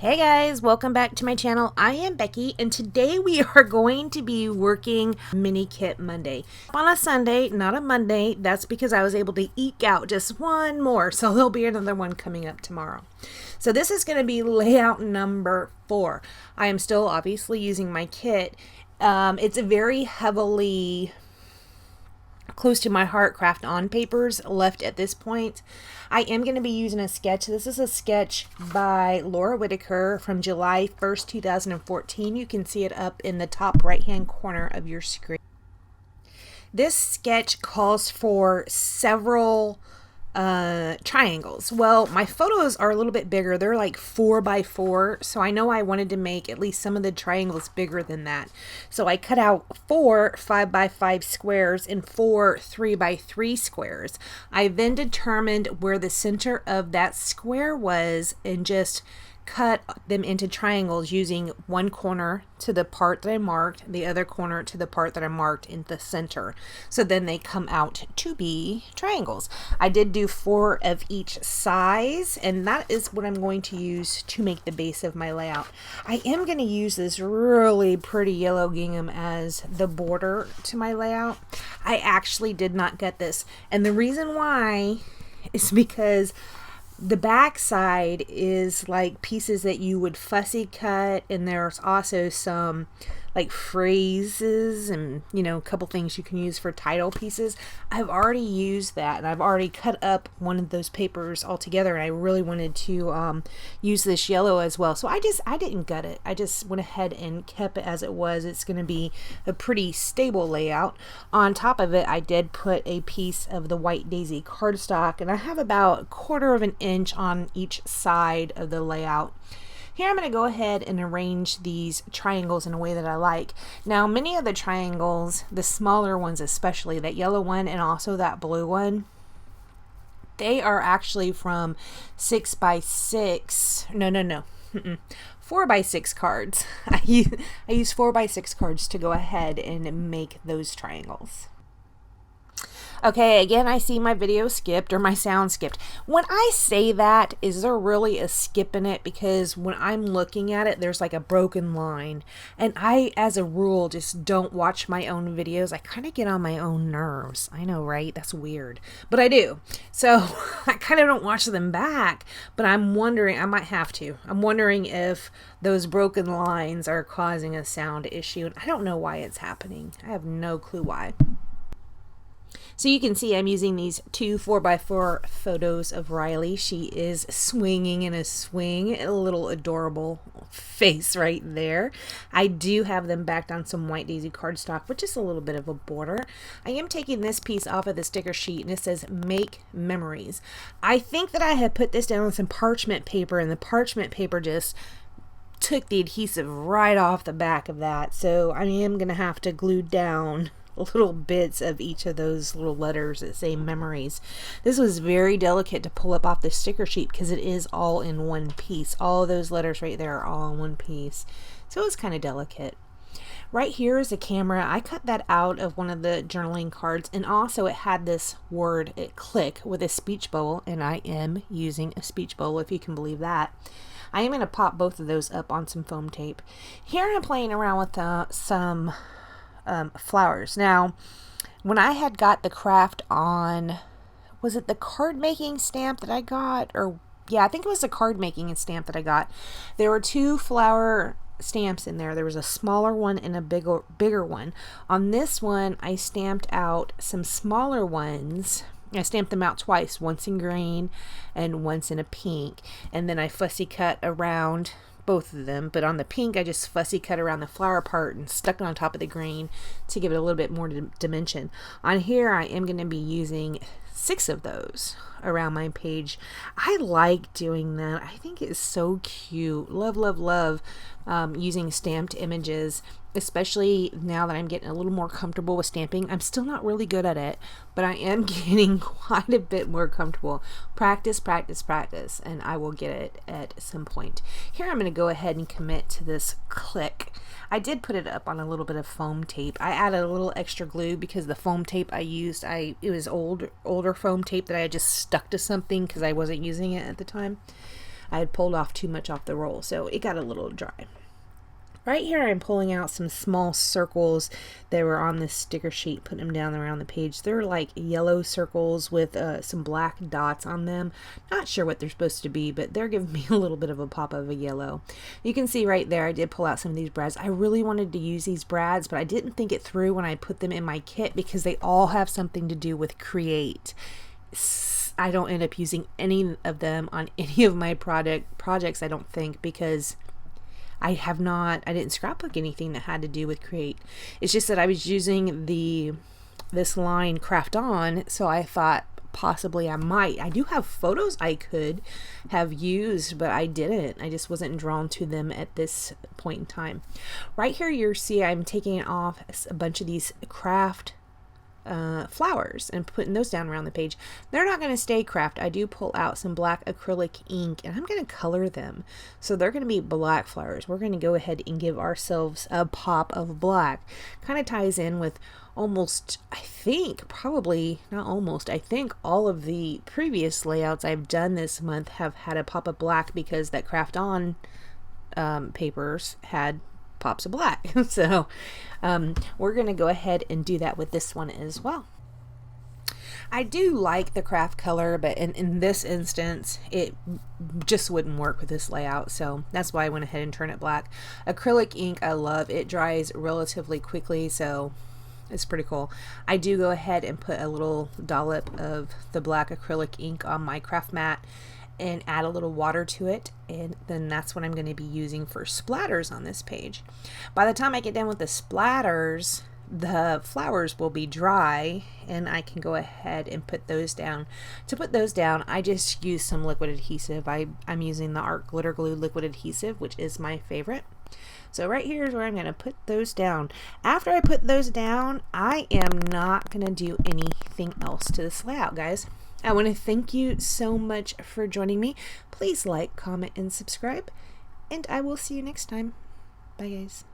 Hey guys, welcome back to my channel. I am Becky and today we are going to be working Mini Kit Monday. On a Sunday, not a Monday. That's because I was able to eke out just one more. So there'll be another one coming up tomorrow. So this is going to be layout number 4. I am still obviously using my kit. It's a very heavily close to my heart craft on papers left at this point. I am going to be using a sketch. This is a sketch by Laura Whitaker from July 1st, 2014. You can see it up in the top right hand corner of your screen. This sketch calls for several triangles. Well, my photos are a little bit bigger. They're like 4x4, so I know I wanted to make at least some of the triangles bigger than that. So I cut out 4 5x5 squares and 4 3x3 squares. I then determined where the center of that square was and just cut them into triangles using one corner to the part that I marked, the other corner to the part that I marked in the center. So then they come out to be triangles. I did do 4 of each size, and that is what I'm going to use to make the base of my layout. I am going to use this really pretty yellow gingham as the border to my layout. I actually did not get this, and the reason why is because the back side is like pieces that you would fussy cut, and there's also some like phrases and a couple things you can use for title pieces. I've already used that, and I've already cut up one of those papers altogether, and I really wanted to use this yellow as well. So I didn't gut it. I just went ahead and kept it as it was. It's going to be a pretty stable layout. On top of it, I did put a piece of the white daisy cardstock, and I have about 1/4 of an inch on each side of the layout. Here I'm going to go ahead and arrange these triangles in a way that I like. Now, many of the triangles, the smaller ones especially, that yellow one and also that blue one, they are actually from 6x6, no, 4x6 cards. I use 4x6 cards to go ahead and make those triangles. Okay, again, I see my video skipped or my sound skipped. When I say that, is there really a skip in it? Because when I'm looking at it, there's like a broken line. And I, as a rule, just don't watch my own videos. I kind of get on my own nerves. I know, right? That's weird. But I do. So I kind of don't watch them back. But I'm wondering, I might have to. I'm wondering if those broken lines are causing a sound issue. And I don't know why it's happening. I have no clue why. So you can see I'm using these 2 4x4 photos of Riley. She is swinging in a swing, a little adorable face right there. I do have them backed on some white daisy cardstock with just a little bit of a border. I am taking this piece off of the sticker sheet, and it says Make Memories. I think that I had put this down on some parchment paper, and the parchment paper just took the adhesive right off the back of that. So I am going to have to glue down little bits of each of those little letters that say memories. This was very delicate to pull up off the sticker sheet because it is all in one piece. All those letters right there are all in one piece. So it's kind of delicate. Right here is a camera. I cut that out of one of the journaling cards, and also it had this word, click, with a speech bubble, and I am using a speech bubble, if you can believe that. I am going to pop both of those up on some foam tape. Here I'm playing around with some flowers. Now, when I had got the craft on, was it the card making stamp that I got? Or yeah, I think it was the card making stamp that I got. There were 2 flower stamps in there. There was a smaller one and a bigger one. On this one, I stamped out some smaller ones. I stamped them out twice, once in green and once in a pink, and then I fussy cut around both of them. But on the pink, I just fussy cut around the flower part and stuck it on top of the green to give it a little bit more dimension. On here, I am going to be using 6 of those around my page. I like doing that. I think it's so cute. Love, love, love using stamped images, especially now that I'm getting a little more comfortable with stamping. I'm still not really good at it, but I am getting quite a bit more comfortable. Practice, practice, practice, and I will get it at some point. Here I'm going to go ahead and commit to this click. I did put it up on a little bit of foam tape. I added a little extra glue because the foam tape I used, it was older foam tape that I had just stuck to something because I wasn't using it at the time. I had pulled off too much off the roll, so it got a little dry. Right here, I'm pulling out some small circles that were on this sticker sheet, putting them down around the page. They're like yellow circles with some black dots on them. Not sure what they're supposed to be, but they're giving me a little bit of a pop of a yellow. You can see right there, I did pull out some of these brads. I really wanted to use these brads, but I didn't think it through when I put them in my kit because they all have something to do with create. I don't end up using any of them on any of my projects, I don't think, because I didn't scrapbook anything that had to do with create. It's just that I was using this line craft on, so I thought possibly I might. I do have photos I could have used, but I didn't. I just wasn't drawn to them at this point in time. Right here, you see I'm taking off a bunch of these craft flowers and putting those down around the page. They're not going to stay craft. I do pull out some black acrylic ink and I'm going to color them. So they're going to be black flowers. We're going to go ahead and give ourselves a pop of black. Kind of ties in with almost, I think all of the previous layouts I've done this month have had a pop of black because that craft on papers had pops of black. So we're going to go ahead and do that with this one as well. I do like the craft color, but in this instance it just wouldn't work with this layout, so that's why I went ahead and turned it black. Acrylic ink I love. It dries relatively quickly, so it's pretty cool. I do go ahead and put a little dollop of the black acrylic ink on my craft mat and add a little water to it, and then that's what I'm going to be using for splatters on this page. By the time I get done with the splatters, the flowers will be dry and I can go ahead and put those down. To put those down, I just use some liquid adhesive. I'm using the Art Glitter Glue liquid adhesive, which is my favorite. So right here is where I'm going to put those down. After I put those down, I am not going to do anything else to this layout, guys. I want to thank you so much for joining me. Please like, comment, and subscribe, and I will see you next time. Bye, guys.